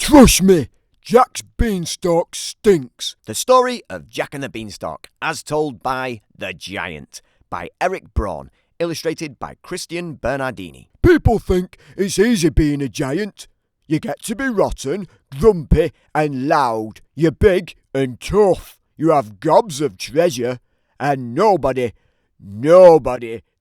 Trust me, Jacks Beanstalk stinks. The Story of Jack and the Beanstalk, as told by The Giant, by Eric Braun, illustrated by Christian Bernardini. People think it's easy being a giant. You get to be rotten, grumpy and loud. You're big and tough. You have gobs of treasure. And nobody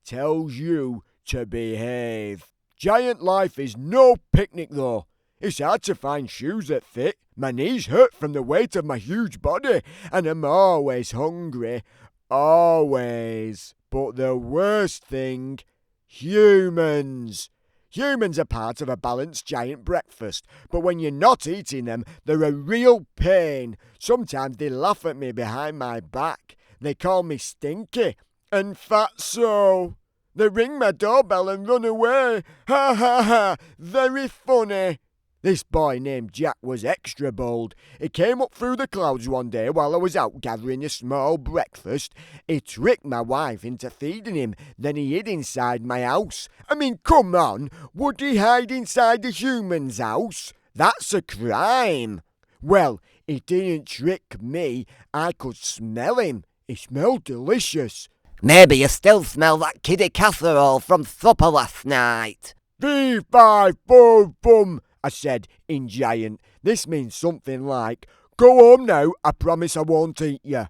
tells you to behave. Giant life is no picnic though. It's hard to find shoes that fit. My knees hurt from the weight of my huge body, and I'm always hungry. Always. But the worst thing, humans. Humans are part of a balanced giant breakfast, but when you're not eating them, they're a real pain. Sometimes they laugh at me behind my back. They call me stinky and fatso. They ring my doorbell and run away. Ha ha ha, very funny. This boy named Jack was extra bold. He came up through the clouds one day while I was out gathering a small breakfast. He tricked my wife into feeding him, then he hid inside my house. I mean, come on, would he hide inside a human's house? That's a crime. Well, he didn't trick me. I could smell him. He smelled delicious. Maybe you still smell that kiddie casserole from supper last night. Fee, fi, fo, fum, I said in giant. This means something like, go home now, I promise I won't eat you.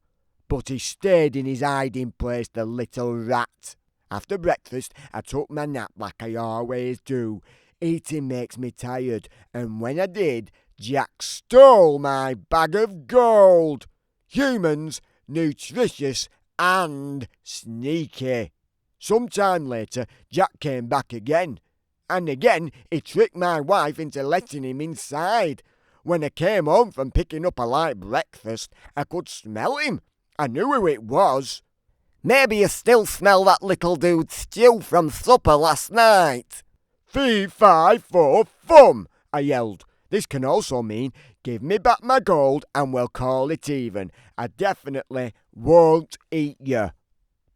But he stayed in his hiding place, the little rat. After breakfast, I took my nap like I always do. Eating makes me tired, and when I did, Jack stole my bag of gold. Humans, nutritious and sneaky. Some time later, Jack came back again. And again, he tricked my wife into letting him inside. When I came home from picking up a light breakfast, I could smell him. I knew who it was. Maybe you still smell that little dude's stew from supper last night. Fee, fi, fo, fum, I yelled. This can also mean, give me back my gold and we'll call it even. I definitely won't eat you.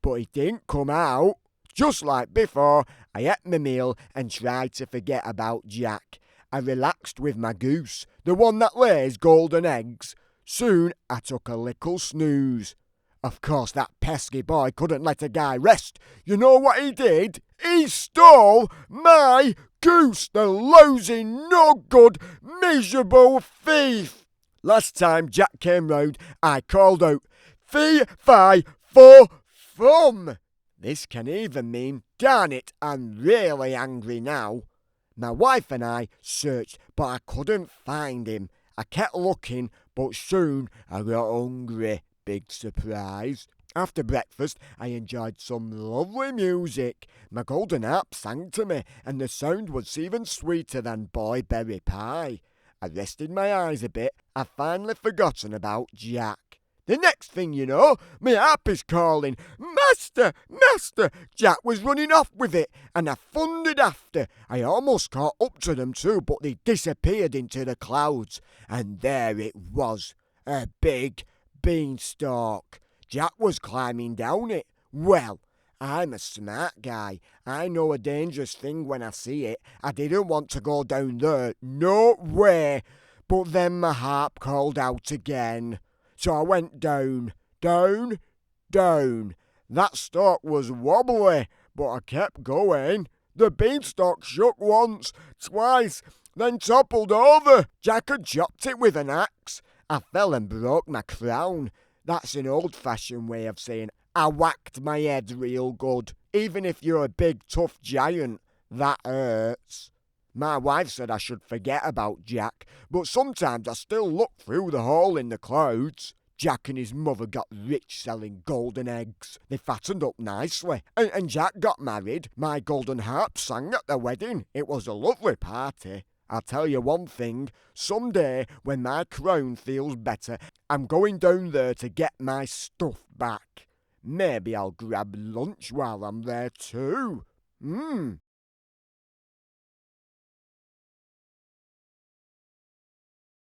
But it didn't come out. Just like before, I ate my meal and tried to forget about Jack. I relaxed with my goose, the one that lays golden eggs. Soon I took a little snooze. Of course, that pesky boy couldn't let a guy rest. You know what he did? He stole my goose, the lousy, no-good, miserable thief. Last time Jack came round, I called out, fee, fi, fo, fum. This can even mean, darn it, I'm really angry now. My wife and I searched, but I couldn't find him. I kept looking, but soon I got hungry. Big surprise. After breakfast, I enjoyed some lovely music. My golden harp sang to me, and the sound was even sweeter than boy berry pie. I rested my eyes a bit. I've finally forgotten about Jack. The next thing you know, my harp is calling, Master, Master! Jack was running off with it, and I thundered after. I almost caught up to them too, but they disappeared into the clouds. And there it was, a big beanstalk. Jack was climbing down it. Well, I'm a smart guy. I know a dangerous thing when I see it. I didn't want to go down there, no way. But then my harp called out again. So I went down, down, down. That stalk was wobbly, but I kept going. The beanstalk shook once, twice, then toppled over. Jack had chopped it with an axe. I fell and broke my crown. That's an old-fashioned way of saying I whacked my head real good. Even if you're a big, tough giant, that hurts. My wife said I should forget about Jack, but sometimes I still look through the hole in the clouds. Jack and his mother got rich selling golden eggs. They fattened up nicely. And Jack got married. My golden harp sang at the wedding. It was a lovely party. I'll tell you one thing. Someday, when my crown feels better, I'm going down there to get my stuff back. Maybe I'll grab lunch while I'm there too.